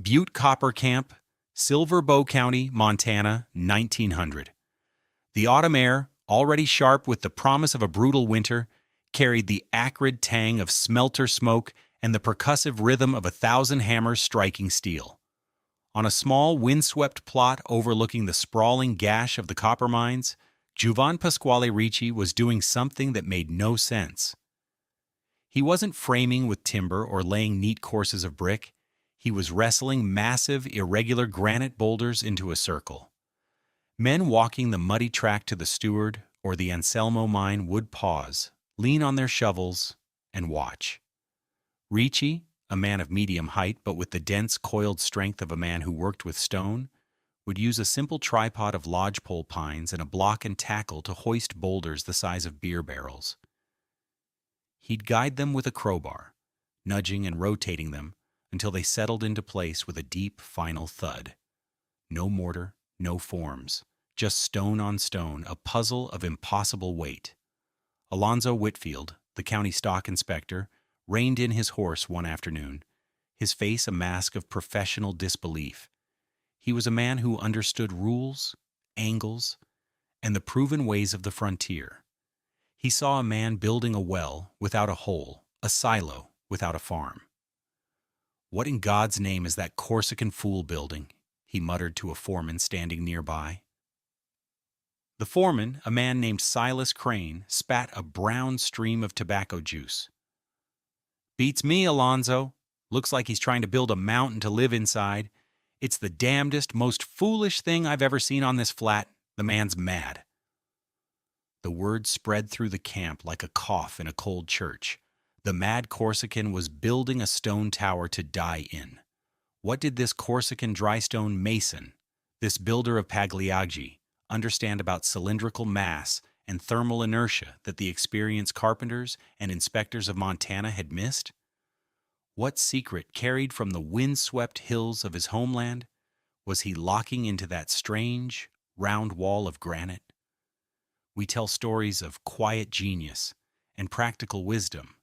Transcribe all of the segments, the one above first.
Butte Copper Camp, Silver Bow County, Montana, 1900. The autumn air, already sharp with the promise of a brutal winter, carried the acrid tang of smelter smoke and the percussive rhythm of 1,000 hammers striking steel. On a small, windswept plot overlooking the sprawling gash of the copper mines, Ghjuvan Pasquale Ricci was doing something that made no sense. He wasn't framing with timber or laying neat courses of brick. He was wrestling massive, irregular granite boulders into a circle. Men walking the muddy track to the Stewart or the Anselmo mine would pause, lean on their shovels, and watch. Ricci, a man of medium height but with the dense, coiled strength of a man who worked with stone, would use a simple tripod of lodgepole pines and a block and tackle to hoist boulders the size of beer barrels. He'd guide them with a crowbar, nudging and rotating them until they settled into place with a deep, final thud. No mortar, no forms, just stone on stone, a puzzle of impossible weight. Alonzo Whitfield, the county stock inspector, reined in his horse one afternoon, his face a mask of professional disbelief. He was a man who understood rules, angles, and the proven ways of the frontier. He saw a man building a well without a hole, a silo without a farm. "What in God's name is that Corsican fool building?" he muttered to a foreman standing nearby. The foreman, a man named Silas Crane, spat a brown stream of tobacco juice. "Beats me, Alonzo. Looks like he's trying to build a mountain to live inside. It's the damnedest, most foolish thing I've ever seen on this flat. The man's mad." The word spread through the camp like a cough in a cold church. The mad Corsican was building a stone tower to die in. What did this Corsican drystone mason, this builder of pagliaghji, understand about cylindrical mass and thermal inertia that the experienced carpenters and inspectors of Montana had missed? What secret carried from the wind-swept hills of his homeland was he locking into that strange, round wall of granite? We tell stories of quiet genius and practical wisdom,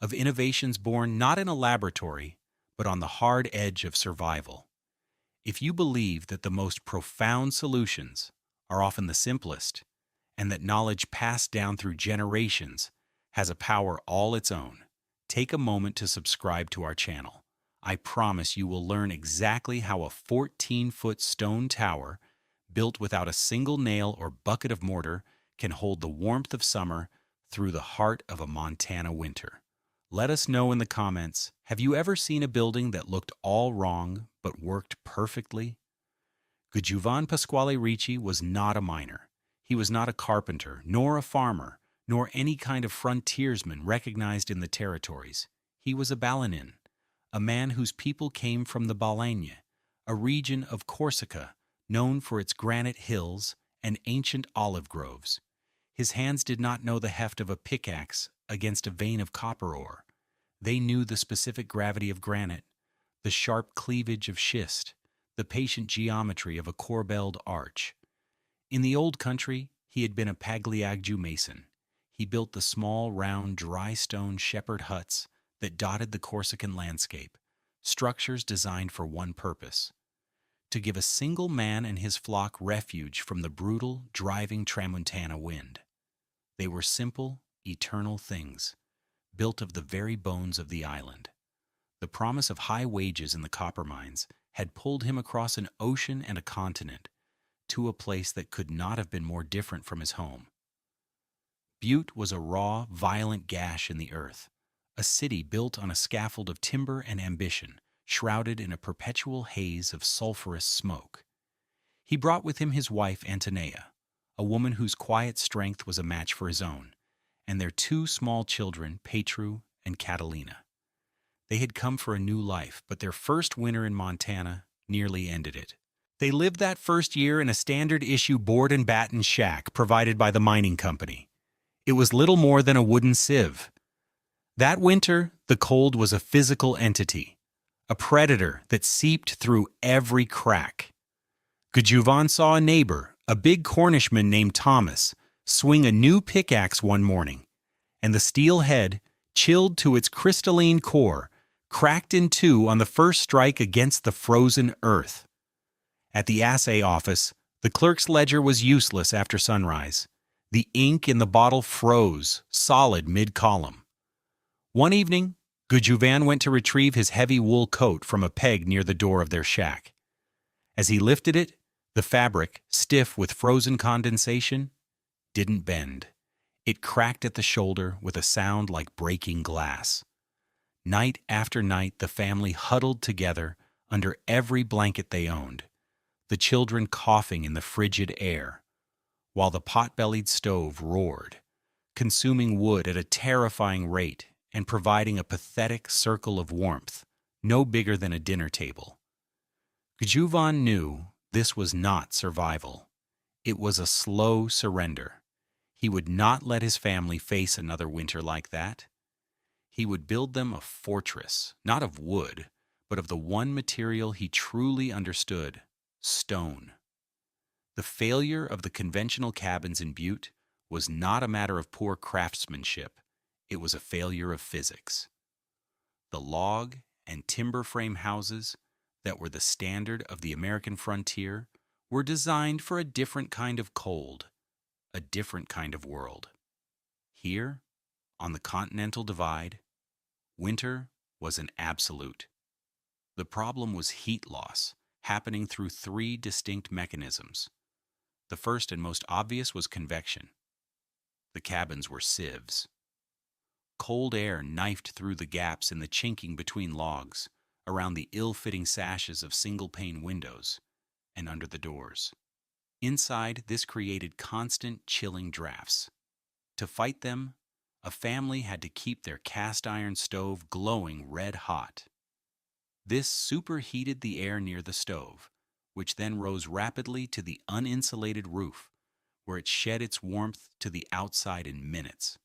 of innovations born not in a laboratory, but on the hard edge of survival. If you believe that the most profound solutions are often the simplest, and that knowledge passed down through generations has a power all its own, take a moment to subscribe to our channel. I promise you will learn exactly how a 14-foot stone tower, built without a single nail or bucket of mortar, can hold the warmth of summer through the heart of a Montana winter. Let us know in the comments, have you ever seen a building that looked all wrong but worked perfectly? Ghjuvan Pasquale Ricci was not a miner. He was not a carpenter, nor a farmer, nor any kind of frontiersman recognized in the territories. He was a Balanin, a man whose people came from the Bagliaghji, a region of Corsica known for its granite hills and ancient olive groves. His hands did not know the heft of a pickaxe against a vein of copper ore. They knew the specific gravity of granite, the sharp cleavage of schist, the patient geometry of a corbelled arch. In the old country, he had been a pagliaghji mason. He built the small, round, dry stone shepherd huts that dotted the Corsican landscape, structures designed for one purpose: to give a single man and his flock refuge from the brutal, driving tramontana wind. They were simple, eternal things, built of the very bones of the island. The promise of high wages in the copper mines had pulled him across an ocean and a continent, to a place that could not have been more different from his home. Butte was a raw, violent gash in the earth, a city built on a scaffold of timber and ambition, shrouded in a perpetual haze of sulphurous smoke. He brought with him his wife Antonia, a woman whose quiet strength was a match for his own, and their two small children, Petru and Catalina. They had come for a new life, but their first winter in Montana nearly ended it. They lived that first year in a standard-issue board and batten shack provided by the mining company. It was little more than a wooden sieve. That winter, the cold was a physical entity, a predator that seeped through every crack. Ghjuvan saw a neighbor, a big Cornishman named Thomas, swing a new pickaxe one morning, and the steel head, chilled to its crystalline core, cracked in two on the first strike against the frozen earth. At the assay office, the clerk's ledger was useless after sunrise. The ink in the bottle froze, solid mid-column. One evening, Ghjuvan went to retrieve his heavy wool coat from a peg near the door of their shack. As he lifted it, the fabric, stiff with frozen condensation, didn't bend. It cracked at the shoulder with a sound like breaking glass. Night after night, the family huddled together under every blanket they owned, the children coughing in the frigid air, while the pot-bellied stove roared, consuming wood at a terrifying rate and providing a pathetic circle of warmth, no bigger than a dinner table. Ghjuvan knew this was not survival. It was a slow surrender. He would not let his family face another winter like that. He would build them a fortress, not of wood, but of the one material he truly understood, stone. The failure of the conventional cabins in Butte was not a matter of poor craftsmanship. It was a failure of physics. The log and timber frame houses that were the standard of the American frontier were designed for a different kind of cold, a different kind of world. Here, on the Continental Divide, winter was an absolute. The problem was heat loss, happening through three distinct mechanisms. The first and most obvious was convection. The cabins were sieves. Cold air knifed through the gaps in the chinking between logs, around the ill-fitting sashes of single-pane windows, and under the doors. Inside, this created constant chilling drafts. To fight them, a family had to keep their cast-iron stove glowing red-hot. This superheated the air near the stove, which then rose rapidly to the uninsulated roof, where it shed its warmth to the outside in minutes.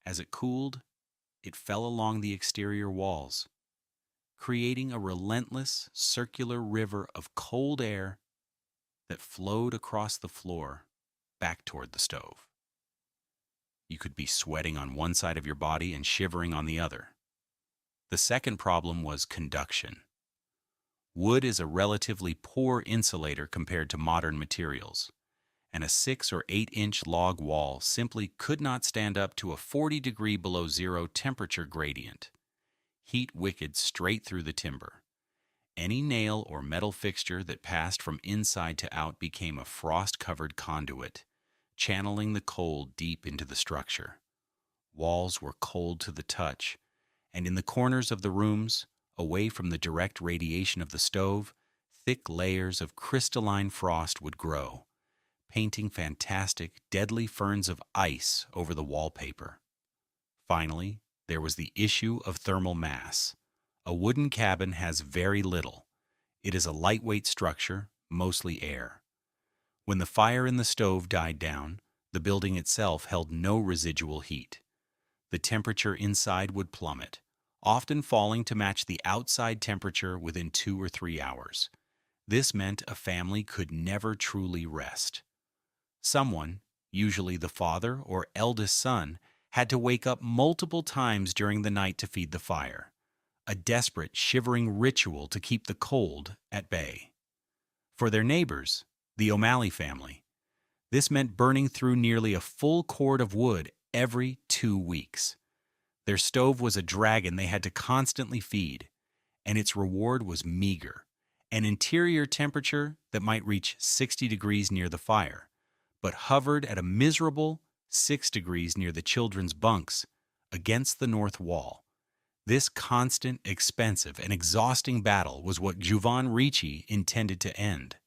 As it cooled, it fell along the exterior walls, creating a relentless circular river of cold air that flowed across the floor back toward the stove. You could be sweating on one side of your body and shivering on the other. The second problem was conduction. Wood is a relatively poor insulator compared to modern materials, and a 6 or 8 inch log wall simply could not stand up to a 40-degree below zero temperature gradient. Heat wicked straight through the timber. Any nail or metal fixture that passed from inside to out became a frost-covered conduit, channeling the cold deep into the structure. Walls were cold to the touch, and in the corners of the rooms, away from the direct radiation of the stove, thick layers of crystalline frost would grow, painting fantastic, deadly ferns of ice over the wallpaper. Finally, there was the issue of thermal mass. A wooden cabin has very little. It is a lightweight structure, mostly air. When the fire in the stove died down, the building itself held no residual heat. The temperature inside would plummet, often falling to match the outside temperature within 2 or 3 hours. This meant a family could never truly rest. Someone, usually the father or eldest son, had to wake up multiple times during the night to feed the fire, a desperate, shivering ritual to keep the cold at bay. For their neighbors, the O'Malley family, this meant burning through nearly a full cord of wood every 2 weeks. Their stove was a dragon they had to constantly feed, and its reward was meager, an interior temperature that might reach 60 degrees near the fire, but hovered at a miserable 6 degrees near the children's bunks against the north wall. This constant, expensive, and exhausting battle was what Ghjuvan Ricci intended to end.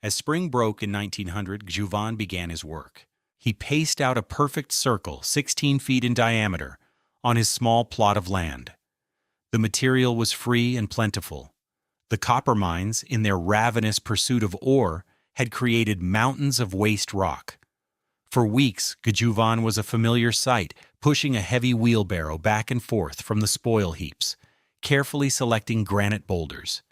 As spring broke in 1900, Ghjuvan began his work. He paced out a perfect circle, 16 feet in diameter, on his small plot of land. The material was free and plentiful. The copper mines, in their ravenous pursuit of ore, had created mountains of waste rock. For weeks, Ghjuvan was a familiar sight, pushing a heavy wheelbarrow back and forth from the spoil heaps, carefully selecting granite boulders.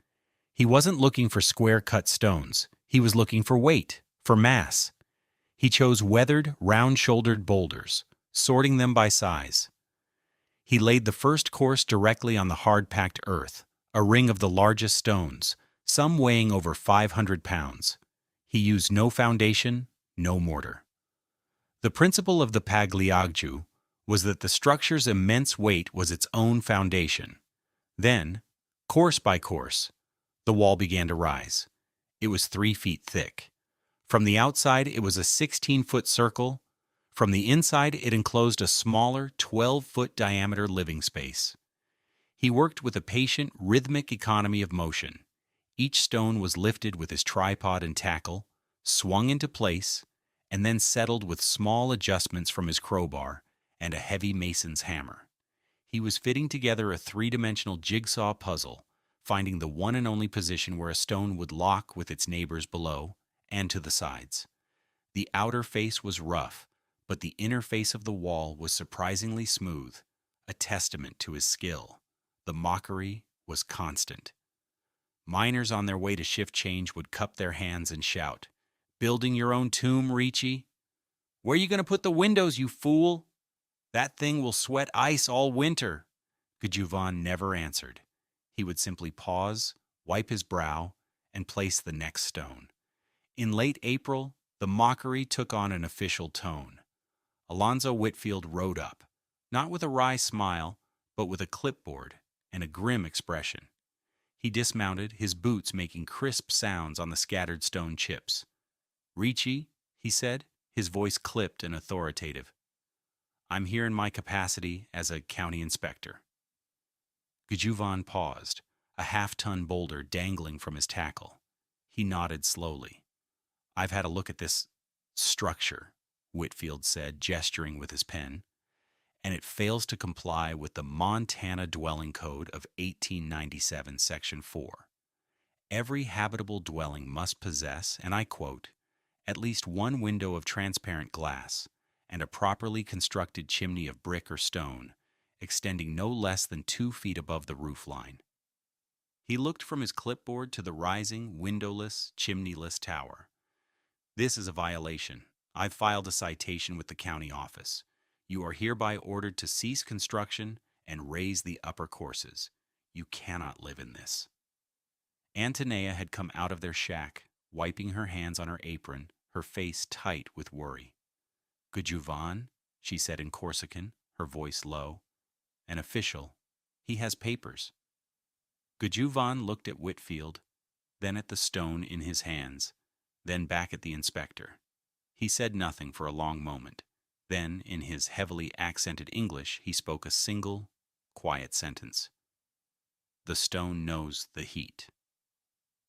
He wasn't looking for square-cut stones. He was looking for weight, for mass. He chose weathered, round-shouldered boulders, sorting them by size. He laid the first course directly on the hard-packed earth, a ring of the largest stones, some weighing over 500 pounds. He used no foundation, no mortar. The principle of the pagliaghji was that the structure's immense weight was its own foundation. Then, course by course, the wall began to rise. It was 3 feet thick. From the outside, it was a 16-foot circle. From the inside, it enclosed a smaller, 12-foot diameter living space. He worked with a patient, rhythmic economy of motion. Each stone was lifted with his tripod and tackle, swung into place, and then settled with small adjustments from his crowbar and a heavy mason's hammer. He was fitting together a 3-dimensional jigsaw puzzle, finding the one and only position where a stone would lock with its neighbors below and to the sides. The outer face was rough, but the inner face of the wall was surprisingly smooth, a testament to his skill. The mockery was constant. Miners on their way to shift change would cup their hands and shout, "Building your own tomb, Ricci? Where are you going to put the windows, you fool? That thing will sweat ice all winter." Ghjuvan never answered. He would simply pause, wipe his brow, and place the next stone. In late April, the mockery took on an official tone. Alonzo Whitfield rode up, not with a wry smile, but with a clipboard and a grim expression. He dismounted, his boots making crisp sounds on the scattered stone chips. "Ricci," he said, his voice clipped and authoritative. "I'm here in my capacity as a county inspector." Ghjuvan paused, a half-ton boulder dangling from his tackle. He nodded slowly. "I've had a look at this structure," Whitfield said, gesturing with his pen, "and it fails to comply with the Montana Dwelling Code of 1897, Section 4. Every habitable dwelling must possess, and I quote, at least one window of transparent glass and a properly constructed chimney of brick or stone, extending no less than 2 feet above the roof line." He looked from his clipboard to the rising, windowless, chimneyless tower. "This is a violation. I've filed a citation with the county office. You are hereby ordered to cease construction and raise the upper courses. You cannot live in this." Antonia had come out of their shack, wiping her hands on her apron, her face tight with worry. "Ghjuvan," she said in Corsican, her voice low. "An official. He has papers." Ghjuvan looked at Whitfield, then at the stone in his hands, then back at the inspector. He said nothing for a long moment. Then, in his heavily accented English, he spoke a single, quiet sentence. "The stone knows the heat."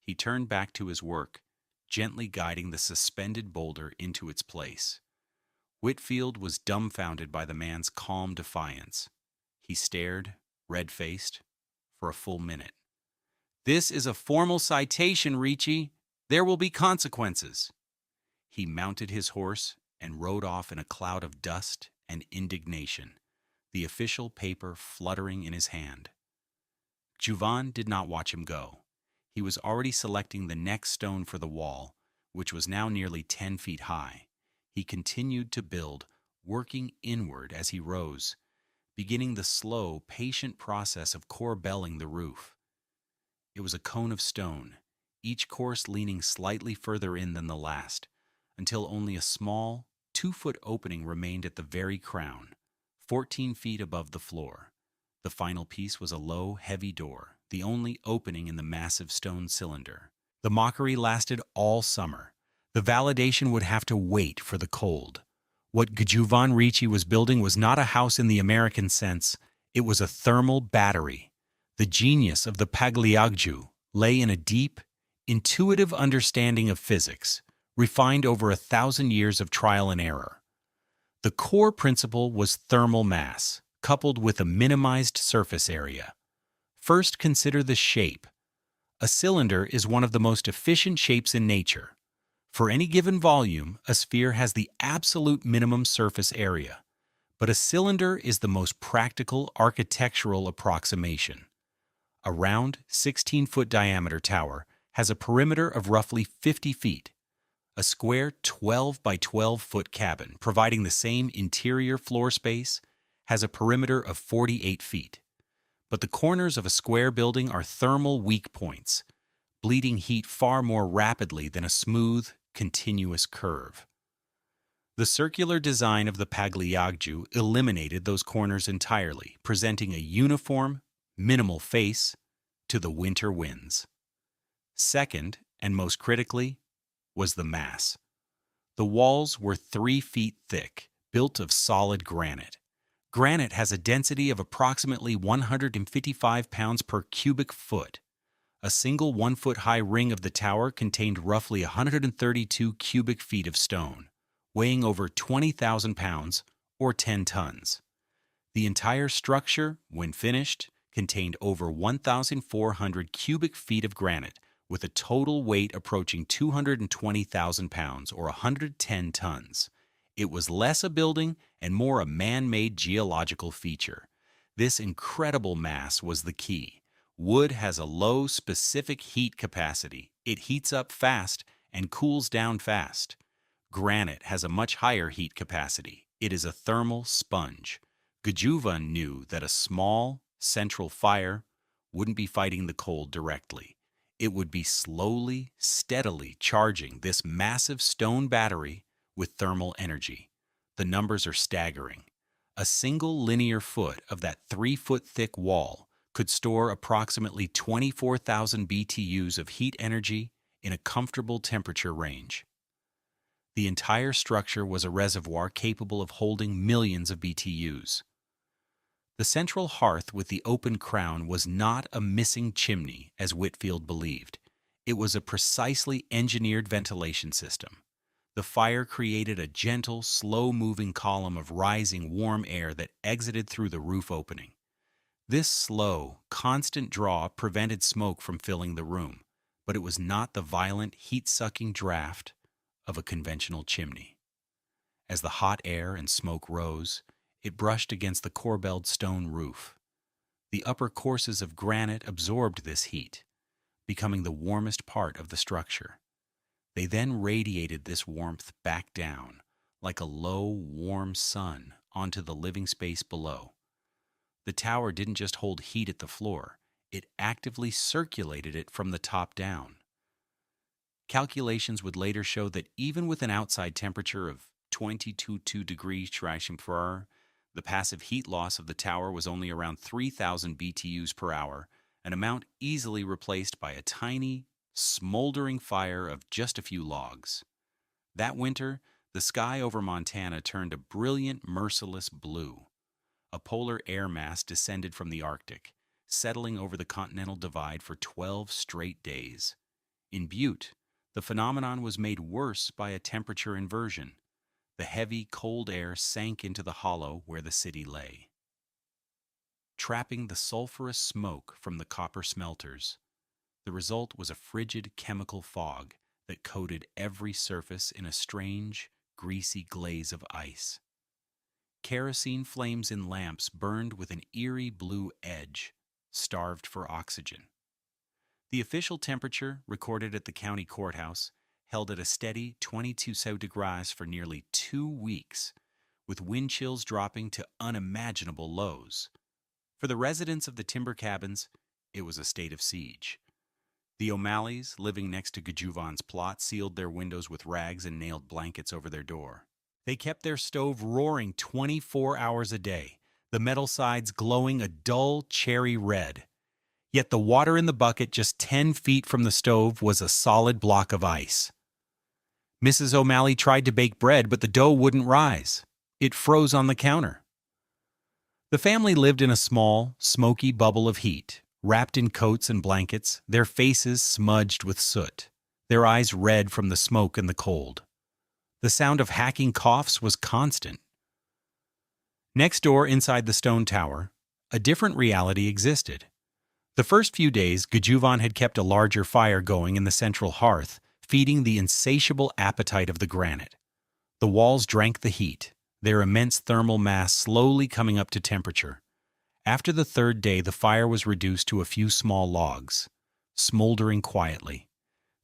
He turned back to his work, gently guiding the suspended boulder into its place. Whitfield was dumbfounded by the man's calm defiance. He stared, red-faced, for a full minute. "This is a formal citation, Ricci. There will be consequences." He mounted his horse and rode off in a cloud of dust and indignation, the official paper fluttering in his hand. Ghjuvan did not watch him go. He was already selecting the next stone for the wall, which was now nearly 10 feet high. He continued to build, working inward as he rose, beginning the slow, patient process of corbelling the roof. It was a cone of stone, each course leaning slightly further in than the last, until only a small, 2-foot opening remained at the very crown, 14 feet above the floor. The final piece was a low, heavy door, the only opening in the massive stone cylinder. The mockery lasted all summer. The validation would have to wait for the cold. What Ghjuvan Ricci was building was not a house in the American sense. It was a thermal battery. The genius of the pagliaghji lay in a deep, intuitive understanding of physics, refined over 1,000 years of trial and error. The core principle was thermal mass, coupled with a minimized surface area. First, consider the shape. A cylinder is one of the most efficient shapes in nature. For any given volume, a sphere has the absolute minimum surface area, but a cylinder is the most practical architectural approximation. A round, 16-foot diameter tower has a perimeter of roughly 50 feet. A square 12 by 12-foot cabin, providing the same interior floor space, has a perimeter of 48 feet. But the corners of a square building are thermal weak points, bleeding heat far more rapidly than a smooth, continuous curve. The circular design of the pagliaghji eliminated those corners entirely, presenting a uniform, minimal face to the winter winds. Second, and most critically, was the mass. The walls were 3 feet thick, built of solid granite. Granite has a density of approximately 155 pounds per cubic foot. A single 1-foot-high ring of the tower contained roughly 132 cubic feet of stone, weighing over 20,000 pounds or 10 tons. The entire structure, when finished, contained over 1,400 cubic feet of granite, with a total weight approaching 220,000 pounds or 110 tons. It was less a building and more a man-made geological feature. This incredible mass was the key. Wood has a low specific heat capacity. It heats up fast and cools down fast. Granite has a much higher heat capacity. It is a thermal sponge. Ghjuvan knew that a small, central fire wouldn't be fighting the cold directly. It would be slowly, steadily charging this massive stone battery with thermal energy. The numbers are staggering. A single linear foot of that 3-foot-thick wall could store approximately 24,000 BTUs of heat energy in a comfortable temperature range. The entire structure was a reservoir capable of holding millions of BTUs. The central hearth with the open crown was not a missing chimney, as Whitfield believed. It was a precisely engineered ventilation system. The fire created a gentle, slow-moving column of rising warm air that exited through the roof opening. This slow, constant draw prevented smoke from filling the room, but it was not the violent, heat-sucking draft of a conventional chimney. As the hot air and smoke rose, it brushed against the corbelled stone roof. The upper courses of granite absorbed this heat, becoming the warmest part of the structure. They then radiated this warmth back down, like a low, warm sun, onto the living space below. The tower didn't just hold heat at the floor, it actively circulated it from the top down. Calculations would later show that even with an outside temperature of 22 degrees Celsius, the passive heat loss of the tower was only around 3,000 BTUs per hour, an amount easily replaced by a tiny, smoldering fire of just a few logs. That winter, the sky over Montana turned a brilliant, merciless blue. A polar air mass descended from the Arctic, settling over the Continental Divide for 12 straight days. In Butte, the phenomenon was made worse by a temperature inversion. The heavy, cold air sank into the hollow where the city lay, trapping the sulfurous smoke from the copper smelters. The result was a frigid chemical fog that coated every surface in a strange, greasy glaze of ice. Kerosene flames in lamps burned with an eerie blue edge, starved for oxygen. The official temperature, recorded at the county courthouse, held at a steady 22 degrees for nearly 2 weeks, with wind chills dropping to unimaginable lows. For the residents of the timber cabins, it was a state of siege. The O'Malleys, living next to Ghjuvan's plot, sealed their windows with rags and nailed blankets over their door. They kept their stove roaring 24 hours a day, the metal sides glowing a dull cherry red. Yet the water in the bucket just 10 feet from the stove was a solid block of ice. Mrs. O'Malley tried to bake bread, but the dough wouldn't rise. It froze on the counter. The family lived in a small, smoky bubble of heat, wrapped in coats and blankets, their faces smudged with soot, their eyes red from the smoke and the cold. The sound of hacking coughs was constant. Next door, inside the stone tower, a different reality existed. The first few days, Ghjuvan had kept a larger fire going in the central hearth, feeding the insatiable appetite of the granite. The walls drank the heat, their immense thermal mass slowly coming up to temperature. After the third day, the fire was reduced to a few small logs, smoldering quietly.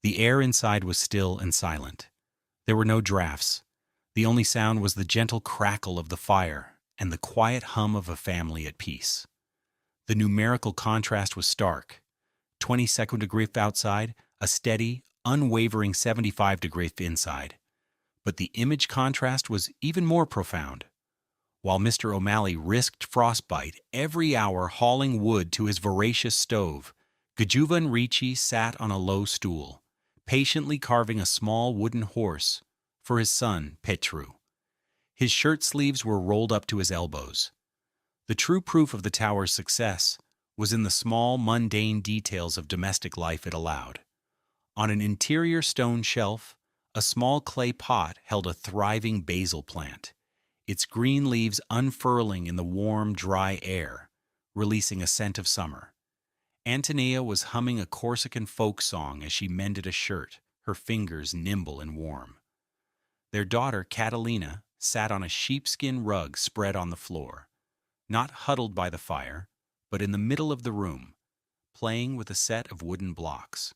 The air inside was still and silent. There were no drafts. The only sound was the gentle crackle of the fire and the quiet hum of a family at peace. The numerical contrast was stark. 20-degree outside, a steady, unwavering 75-degree inside. But the image contrast was even more profound. While Mr. O'Malley risked frostbite every hour hauling wood to his voracious stove, Ghjuvan Ricci sat on a low stool, patiently carving a small wooden horse for his son, Petru. His shirt sleeves were rolled up to his elbows. The true proof of the tower's success was in the small, mundane details of domestic life it allowed. On an interior stone shelf, a small clay pot held a thriving basil plant, its green leaves unfurling in the warm, dry air, releasing a scent of summer. Antonia was humming a Corsican folk song as she mended a shirt, her fingers nimble and warm. Their daughter, Catalina, sat on a sheepskin rug spread on the floor, not huddled by the fire, but in the middle of the room, playing with a set of wooden blocks.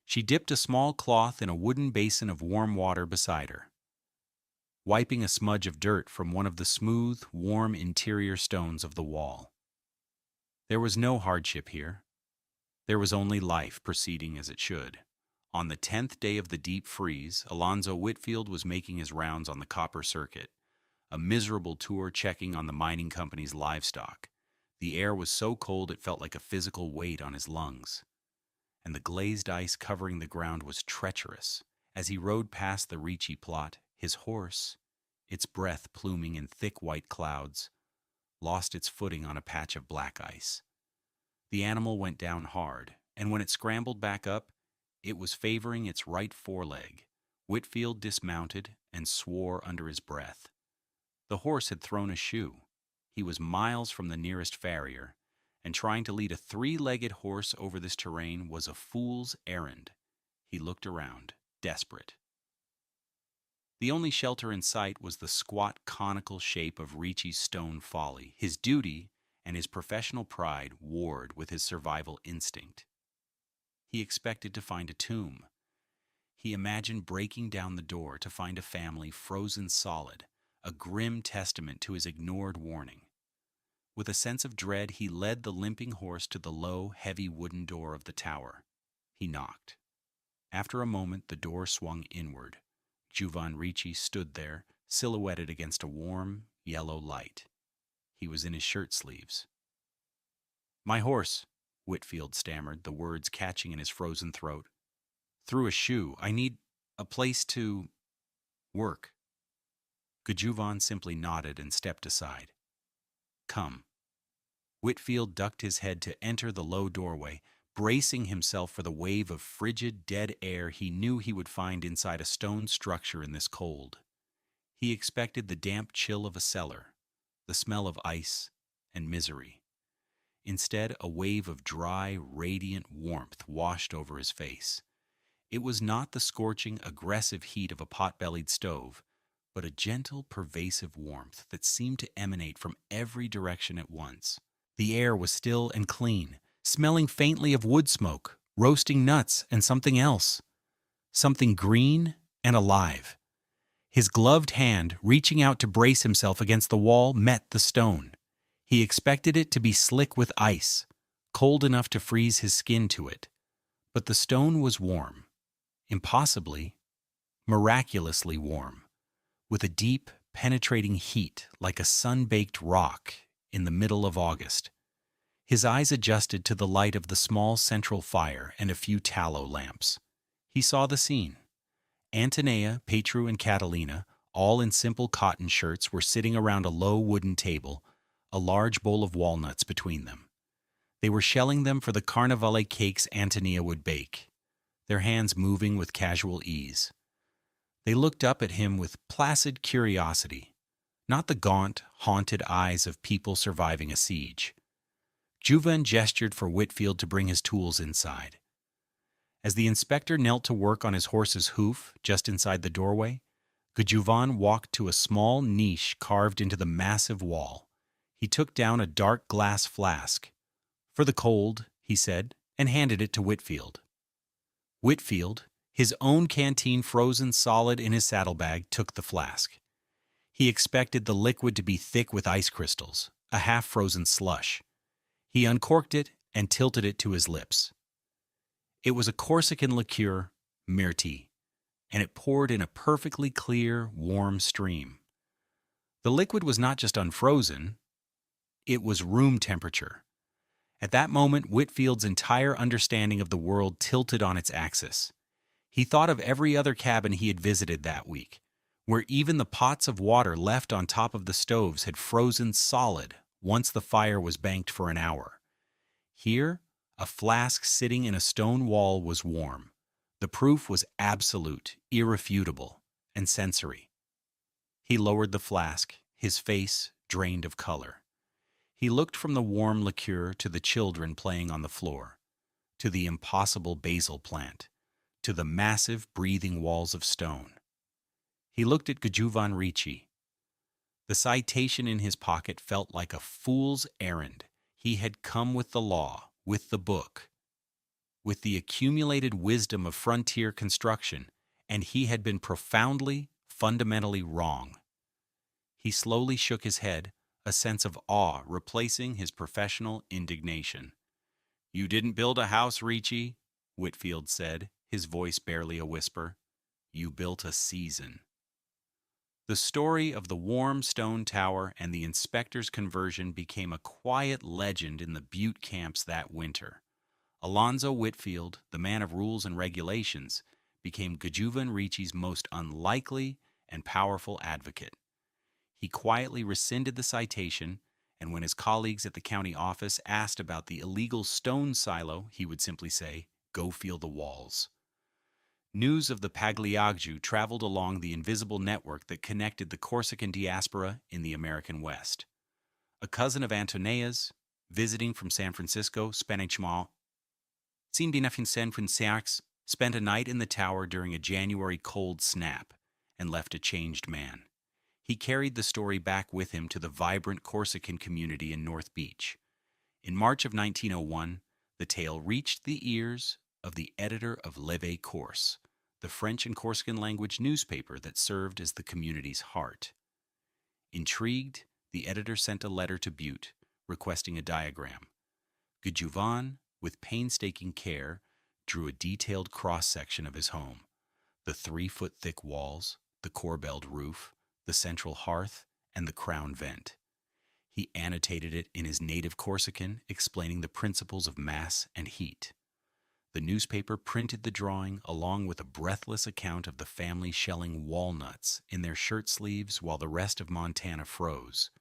She dipped a small cloth in a wooden basin of warm water beside her, wiping a smudge of dirt from one of the smooth, warm interior stones of the wall. There was no hardship here. There was only life proceeding as it should. On the 10th day of the deep freeze, Alonzo Whitfield was making his rounds on the copper circuit, a miserable tour checking on the mining company's livestock. The air was so cold it felt like a physical weight on his lungs, and the glazed ice covering the ground was treacherous. As he rode past the Ricci plot, his horse, its breath pluming in thick white clouds, lost its footing on a patch of black ice. The animal went down hard, and when it scrambled back up, it was favoring its right foreleg. Whitfield dismounted and swore under his breath. The horse had thrown a shoe. He was miles from the nearest farrier, and trying to lead a three-legged horse over this terrain was a fool's errand. He looked around, desperate. The only shelter in sight was the squat conical shape of Ricci's stone folly. His duty and his professional pride warred with his survival instinct. He expected to find a tomb. He imagined breaking down the door to find a family frozen solid, a grim testament to his ignored warning. With a sense of dread, he led the limping horse to the low, heavy wooden door of the tower. He knocked. After a moment, the door swung inward. Ghjuvan Ricci stood there, silhouetted against a warm, yellow light. He was in his shirt sleeves. "My horse," Whitfield stammered, the words catching in his frozen throat. "Threw a shoe. I need a place to work." Ghjuvan simply nodded and stepped aside. "Come." Whitfield ducked his head to enter the low doorway, bracing himself for the wave of frigid, dead air he knew he would find inside a stone structure in this cold. He expected the damp chill of a cellar, the smell of ice and misery. Instead, a wave of dry, radiant warmth washed over his face. It was not the scorching, aggressive heat of a pot-bellied stove, but a gentle, pervasive warmth that seemed to emanate from every direction at once. The air was still and clean, smelling faintly of wood smoke, roasting nuts, and something else. Something green and alive. His gloved hand, reaching out to brace himself against the wall, met the stone. He expected it to be slick with ice, cold enough to freeze his skin to it. But the stone was warm. Impossibly, miraculously warm, with a deep, penetrating heat like a sun-baked rock in the middle of August. His eyes adjusted to the light of the small central fire and a few tallow lamps. He saw the scene. Antonia, Petru, and Catalina, all in simple cotton shirts, were sitting around a low wooden table, a large bowl of walnuts between them. They were shelling them for the carnivale cakes Antonia would bake, their hands moving with casual ease. They looked up at him with placid curiosity, not the gaunt, haunted eyes of people surviving a siege. Ghjuvan gestured for Whitfield to bring his tools inside. As the inspector knelt to work on his horse's hoof just inside the doorway, Ghjuvan walked to a small niche carved into the massive wall. He took down a dark glass flask. "For the cold," he said, and handed it to Whitfield. Whitfield, his own canteen frozen solid in his saddlebag, took the flask. He expected the liquid to be thick with ice crystals, a half-frozen slush. He uncorked it and tilted it to his lips. It was a Corsican liqueur, myrti, and it poured in a perfectly clear, warm stream. The liquid was not just unfrozen, it was room temperature. At that moment, Whitfield's entire understanding of the world tilted on its axis. He thought of every other cabin he had visited that week, where even the pots of water left on top of the stoves had frozen solid once the fire was banked for an hour. Here, a flask sitting in a stone wall was warm. The proof was absolute, irrefutable, and sensory. He lowered the flask, his face drained of color. He looked from the warm liqueur to the children playing on the floor, to the impossible basil plant, to the massive breathing walls of stone. He looked at Ghjuvan Ricci. The citation in his pocket felt like a fool's errand. He had come with the law, with the book, with the accumulated wisdom of frontier construction, and he had been profoundly, fundamentally wrong. He slowly shook his head, a sense of awe replacing his professional indignation. "You didn't build a house, Ricci," Whitfield said, his voice barely a whisper. "You built a season." The story of the warm stone tower and the inspector's conversion became a quiet legend in the Butte camps that winter. Alonzo Whitfield, the man of rules and regulations, became Ghjuvan Ricci's most unlikely and powerful advocate. He quietly rescinded the citation, and when his colleagues at the county office asked about the illegal stone silo, he would simply say, "Go feel the walls." News of the pagliaghji traveled along the invisible network that connected the Corsican diaspora in the American West. A cousin of Antonea's, visiting from San Francisco, spent a night in the tower during a January cold snap and left a changed man. He carried the story back with him to the vibrant Corsican community in North Beach. In March of 1901, the tale reached the ears of the editor of Leve Corse, the French and Corsican language newspaper that served as the community's heart. Intrigued, the editor sent a letter to Butte, requesting a diagram. Ghjuvan, with painstaking care, drew a detailed cross-section of his home. The 3-foot-thick walls, the corbelled roof, the central hearth, and the crown vent. He annotated it in his native Corsican, explaining the principles of mass and heat. The newspaper printed the drawing along with a breathless account of the family shelling walnuts in their shirt sleeves while the rest of Montana froze.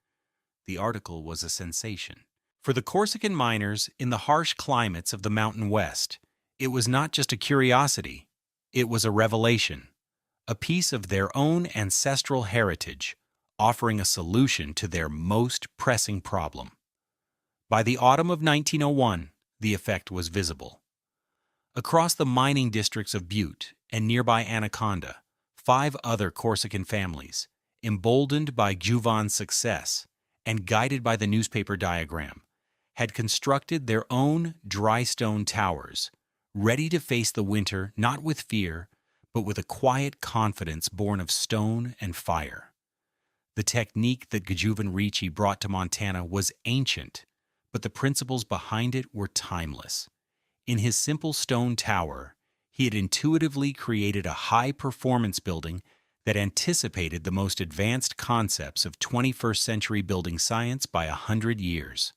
The article was a sensation. For the Corsican miners in the harsh climates of the Mountain West, it was not just a curiosity, it was a revelation, a piece of their own ancestral heritage, offering a solution to their most pressing problem. By the autumn of 1901, the effect was visible. Across the mining districts of Butte and nearby Anaconda, 5 other Corsican families, emboldened by Ghjuvan's success and guided by the newspaper diagram, had constructed their own dry stone towers, ready to face the winter not with fear, but with a quiet confidence born of stone and fire. The technique that Ghjuvan Ricci brought to Montana was ancient, but the principles behind it were timeless. In his simple stone tower, he had intuitively created a high-performance building that anticipated the most advanced concepts of 21st century building science by 100 years.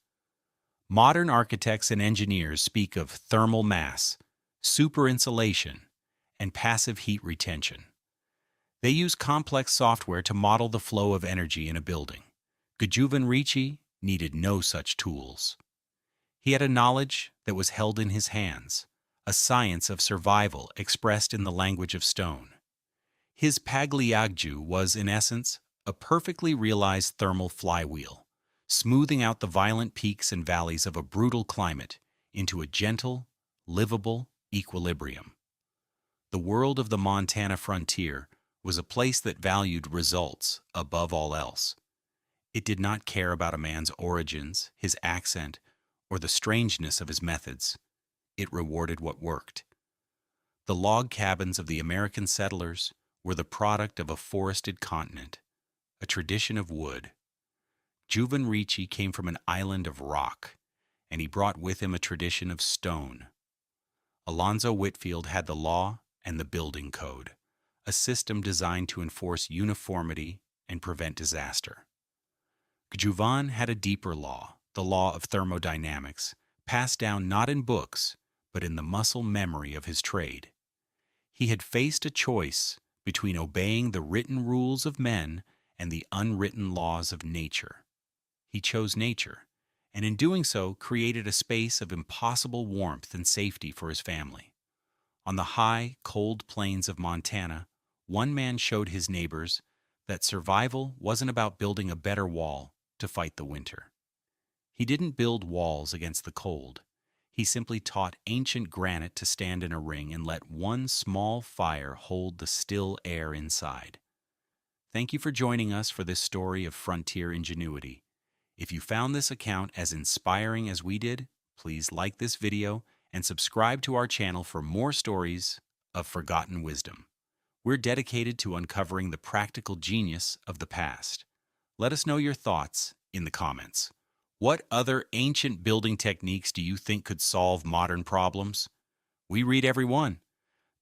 Modern architects and engineers speak of thermal mass, super insulation, and passive heat retention. They use complex software to model the flow of energy in a building. Ghjuvan Ricci needed no such tools. He had a knowledge that was held in his hands, a science of survival expressed in the language of stone. His pagliaghji was, in essence, a perfectly realized thermal flywheel, smoothing out the violent peaks and valleys of a brutal climate into a gentle, livable equilibrium. The world of the Montana frontier was a place that valued results above all else. It did not care about a man's origins, his accent, or the strangeness of his methods. It rewarded what worked. The log cabins of the American settlers were the product of a forested continent, a tradition of wood. Ghjuvan Ricci came from an island of rock, and he brought with him a tradition of stone. Alonzo Whitfield had the law and the building code, a system designed to enforce uniformity and prevent disaster. Ghjuvan had a deeper law, the law of thermodynamics, passed down not in books, but in the muscle memory of his trade. He had faced a choice between obeying the written rules of men and the unwritten laws of nature. He chose nature, and in doing so created a space of impossible warmth and safety for his family. On the high, cold plains of Montana, one man showed his neighbors that survival wasn't about building a better wall to fight the winter. He didn't build walls against the cold. He simply taught ancient granite to stand in a ring and let one small fire hold the still air inside. Thank you for joining us for this story of frontier ingenuity. If you found this account as inspiring as we did, please like this video and subscribe to our channel for more stories of forgotten wisdom. We're dedicated to uncovering the practical genius of the past. Let us know your thoughts in the comments. What other ancient building techniques do you think could solve modern problems? We read every one.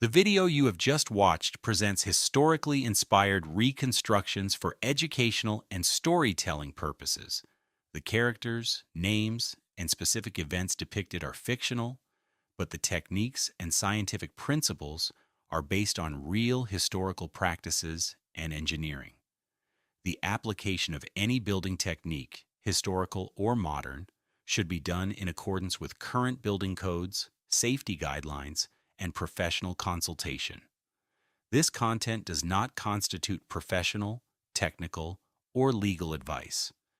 The video you have just watched presents historically inspired reconstructions for educational and storytelling purposes. The characters, names, and specific events depicted are fictional, but the techniques and scientific principles are based on real historical practices and engineering. The application of any building technique, historical or modern, should be done in accordance with current building codes, safety guidelines, and professional consultation. This content does not constitute professional, technical, or legal advice.